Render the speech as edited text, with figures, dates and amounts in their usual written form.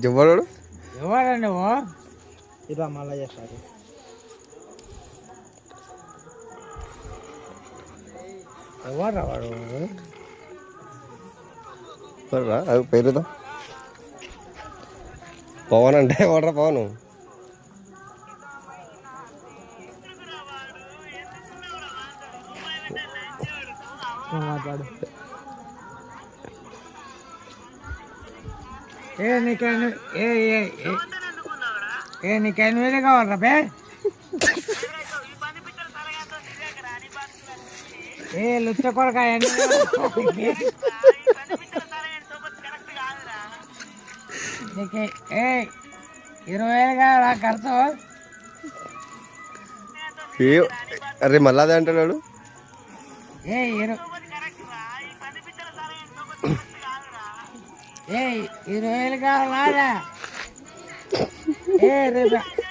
ఎవడు ఎవరా నువ్వు? ఇలా మళ్ళా చేస్తారు. ఎవరా వాడు? అది పేరుదా పవన్ అంటే ఎవడరా పవన్? మాట్లాడు. నీకైనా వేరే కావాలరా బే? లుచ్చ కొరక 20,000 కావాలా ఖర్చు? అరే మళ్ళా అదే అంటాడు. 20,000 కావాలా? రేపు